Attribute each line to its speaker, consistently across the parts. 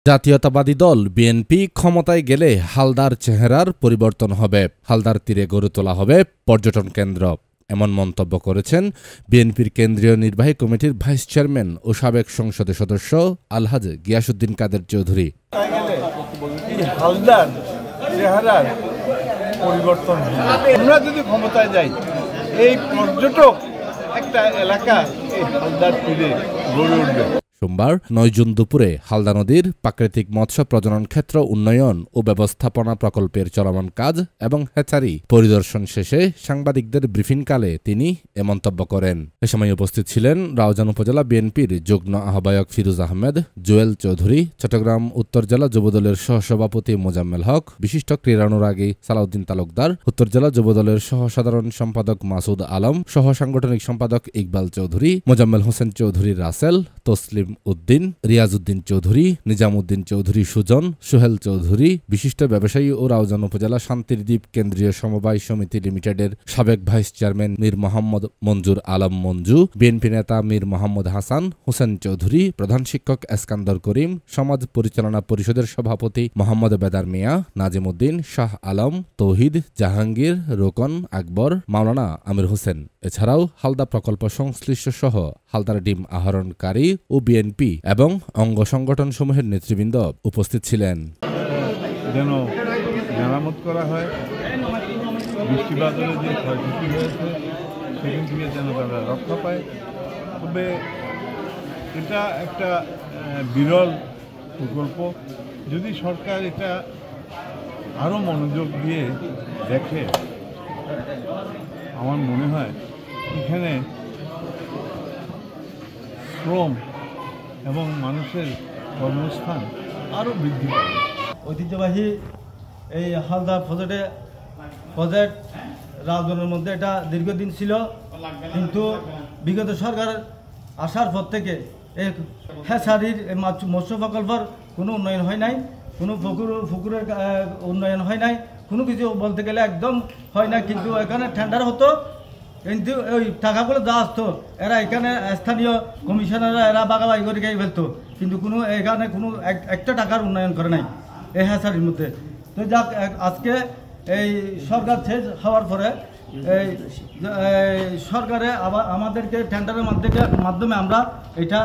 Speaker 1: জাতীয়তাবাদী দল বিএনপি ক্ষমতায় গেলে হালদার চেহারার পরিবর্তন হবে, হালদার তীরে গড়ে তোলা হবে পর্যটন কেন্দ্র, এমন মন্তব্য করেছেন বিএনপির কেন্দ্রীয় নির্বাহী কমিটির ভাইস চেয়ারম্যান ও সাবেক সংসদের সদস্য আলহাজ গিয়াসউদ্দিন কাদের চৌধুরী।
Speaker 2: হালদার চেহারার পরিবর্তন, আমরা যদি ক্ষমতায় যাই এই পর্যটক একটা এলাকা এই হালদার তীরে গড়ে উঠবে।
Speaker 1: সোমবার ৯ জুন দুপুরে হালদা নদীর প্রাকৃতিক মৎস্য প্রজনন ক্ষেত্র উন্নয়ন ও ব্যবস্থাপনা প্রকল্পের চলমান কাজ এবং হ্যাচারি পরিদর্শন শেষে সাংবাদিকদের ব্রিফিংকালে তিনি এ মন্তব্য করেন। এ সময় উপস্থিত ছিলেন রাউজান উপজেলা বিএনপির যুগ্ম আহ্বায়ক ফিরোজ আহমেদ, জুয়েল চৌধুরী, চট্টগ্রাম উত্তর জেলা যুবদলের সহসভাপতি মোজাম্মেল হক, বিশিষ্ট ক্রীড়ানুরাগী সালাউদ্দিন তালুকদার, উত্তর জেলা যুবদলের সহ সাধারণ সম্পাদক মাসুদ আলম, সহ সাংগঠনিক সম্পাদক ইকবাল চৌধুরী, মোজাম্মেল হোসেন চৌধুরী রাসেল, তসলিম উদ্দিন, রিয়াজউদ্দিন চৌধুরী, নিজামউদ্দিন চৌধুরী সুজন, সোহেল চৌধুরী, বিশিষ্ট ব্যবসায়ী ও রাউজান উপজেলা শান্তির দ্বীপ কেন্দ্রীয় সমবায় সমিতি লিমিটেডের সাবেক ভাইস চেয়ারম্যান মীর মোহাম্মদ মঞ্জুর আলম মঞ্জু, বিএনপি নেতা মীর মোহাম্মদ হাসান, হোসেন চৌধুরী, প্রধান শিক্ষক এসকান্দর করিম, সমাজ পরিচালনা পরিষদের সভাপতি মোহাম্মদ বেদার মিয়া, নাজিম উদ্দিন, শাহ আলম, তৌহিদ, জাহাঙ্গীর, রোকন, আকবর, মাওলানা আমির হোসেন, এছাড়াও হালদা প্রকল্প সংশ্লিষ্ট সহ হালদার ডিম আহরণকারী ও বিএনপি এবং অঙ্গ সংগঠন সমূহের নেতৃবৃন্দ উপস্থিত ছিলেন।
Speaker 2: যেন মেরামত করা হয়, বৃষ্টিবাদলে যে ক্ষয়ক্ষতি হয়েছে সেখান থেকে যেন তারা রক্ষা পায়। তবে এটা একটা বিরল প্রকল্প, যদি সরকার এটা আরও মনোযোগ দিয়ে দেখে আমার মনে হয় এখানে শ্রম এবং মানুষের কর্মস্থান আরও বৃদ্ধি পাবে।
Speaker 3: ঐতিহ্যবাহী এই হালদা প্রজেক্ট রাজধানীর মধ্যে এটা দীর্ঘদিন ছিল, কিন্তু বিগত সরকার আসার পর থেকে এই হ্যাচারির মৎস্য প্রকল্পের কোনো উন্নয়ন হয় নাই, কোনো পুকুরের উন্নয়ন হয় নাই, কোনো কিছু বলতে গেলে একদম হয় না। কিন্তু এখানে টেন্ডার হতো, কিন্তু ওই টাকাগুলো যা আসতো এরা এখানে স্থানীয় কমিশনাররা এরা বাগাবাগি করে খেয়ে ফেলতো, কিন্তু কোনো এখানে কোনো একটা টাকার উন্নয়ন করে নাই এই হ্যাচারির মধ্যে। তো যাক, আজকে এই সরকার শেষ হওয়ার পরে এই সরকারে আবার আমাদেরকে টেন্ডারের মাধ্যমে আমরা এটা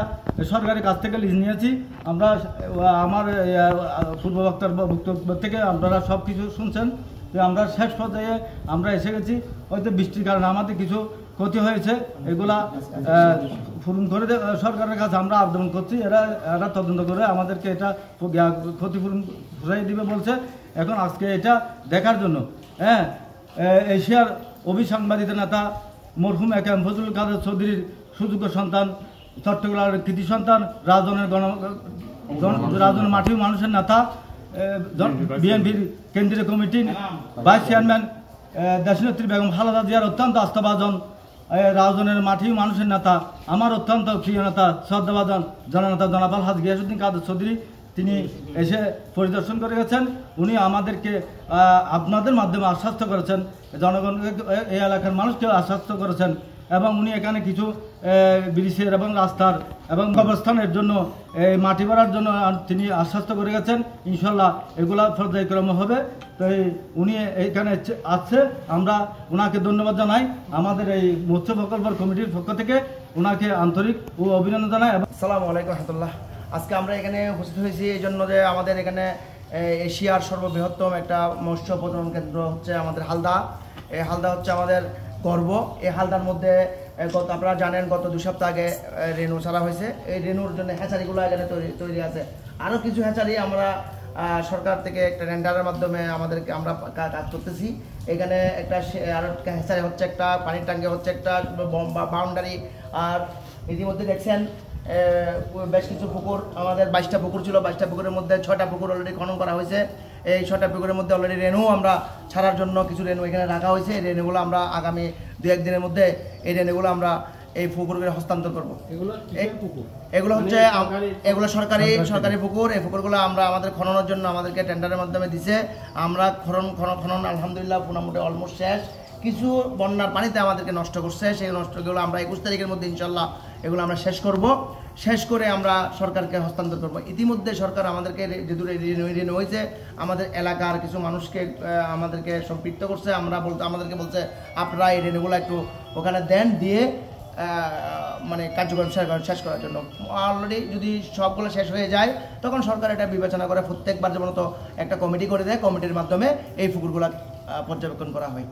Speaker 3: সরকারের কাছ থেকে লিজ নিয়েছি। আমরা আমার পূর্ববক্তার বক্তব্য থেকে আপনারা সব কিছু শুনছেন। তো আমরা শেষ পর্যায়ে আমরা এসে গেছি। হয়তো বৃষ্টির কারণে আমাদের কিছু ক্ষতি হয়েছে, এগুলা পূরণ করে সরকারের কাছে আমরা আবেদন করছি। এরা তদন্ত করে আমাদেরকে এটা ক্ষতিপূরণ ঘুরাই দিবে বলছে। এখন আজকে এটা দেখার জন্য এশিয়ার অভিসাংবাদিক নেতা মরহুম একেএম ফজলুল কাদের চৌধুরীর সুযোগ্য সন্তান, চট্টগ্রামের কৃতি সন্তান, রাজধানীর মাটির মানুষের নেতা, বিএনপির কেন্দ্রীয় কমিটির ভাইস চেয়ারম্যান দেশনেত্রী বেগম খালেদা জিয়ার অত্যন্ত আস্থাভাজন, রাজধানীর মাটির মানুষের নেতা, আমার অত্যন্ত প্রিয় নেতা শ্রদ্ধাভাজন জননেতা জনাব আলহাজ গিয়াসউদ্দিন কাদের চৌধুরী, তিনি এসে পরিদর্শন করে গেছেন। উনি আমাদেরকে আপনাদের মাধ্যমে আশ্বস্ত করেছেন, জনগণ এই এলাকার মানুষকে আশ্বস্ত করেছেন, এবং উনি এখানে কিছু ব্রিজের এবং রাস্তার এবং অবস্থানের জন্য মাটি ভরার জন্য তিনি আশ্বস্ত করে গেছেন। ইনশাল্লাহ এগুলা পর্যায়ক্রমে হবে। তো উনি এখানে আছে, আমরা ওনাকে ধন্যবাদ জানাই। আমাদের এই মৎস্য প্রকল্প কমিটির পক্ষ থেকে ওনাকে আন্তরিক ও অভিনন্দন জানাই।
Speaker 4: আসসালামু আলাইকুম রহমতুল্লাহ। আজকে আমরা এখানে উপস্থিত হয়েছি এই জন্য যে আমাদের এখানে এশিয়ার সর্ববৃহত্তম একটা মৎস্য প্রজনন কেন্দ্র হচ্ছে আমাদের হালদা। এই হালদা হচ্ছে আমাদের গর্ব। এই হালদার মধ্যে আপনারা জানেন গত 2 সপ্তাহ আগে রেনু ছাড়া হয়েছে। এই রেনুর জন্য হ্যাচারিগুলো এখানে তৈরি আছে। আরও কিছু হ্যাচারি আমরা সরকার থেকে একটা টেন্ডারের মাধ্যমে আমরা কাজ করতেছি। এখানে আরও একটা হ্যাচারি হচ্ছে, একটা পানির ট্যাঙ্কি হচ্ছে, একটা বাউন্ডারি। আর ইতিমধ্যে দেখছেন বেশ কিছু পুকুর, আমাদের 22টা পুকুর ছিল, 22টা পুকুরের মধ্যে 6টা পুকুর অলরেডি খনন করা হয়েছে। এই 6টা পুকুরের মধ্যে অলরেডি রেনু আমরা ছাড়ার জন্য কিছু রেনু এখানে রাখা হয়েছে। এই রেনুগুলো আমরা আগামী 2-1 দিনের মধ্যে এই রেনুগুলো আমরা এই পুকুরগুলো হস্তান্তর করবো। এগুলো হচ্ছে এগুলো সরকারি পুকুর। এই পুকুরগুলো আমরা আমাদের খননের জন্য আমাদেরকে টেন্ডারের মাধ্যমে দিছে। আমরা খনন আলহামদুলিল্লাহ মোটামুটি অলমোস্ট শেষ। কিছু বন্যার পানিতে আমাদেরকে নষ্ট করছে, সেই নষ্টগুলো আমরা 21 তারিখের মধ্যে ইনশাল্লাহ এগুলো আমরা শেষ করে আমরা সরকারকে হস্তান্তর করব। ইতিমধ্যে সরকার আমাদেরকে যেহেতু ঋণ হয়েছে, আমাদের এলাকার কিছু মানুষকে আমাদেরকে সম্পৃক্ত করছে, আমাদেরকে বলছে আপনারা এই ঋণগুলো একটু ওখানে দেন, দিয়ে মানে কার্যক্রম শেষ করার জন্য। অলরেডি যদি সবগুলো শেষ হয়ে যায় তখন সরকার এটা বিবেচনা করে প্রত্যেকবার যেমন তো একটা কমিটি করে দেয়, কমিটির মাধ্যমে এই পুকুরগুলো পর্যবেক্ষণ করা হয়।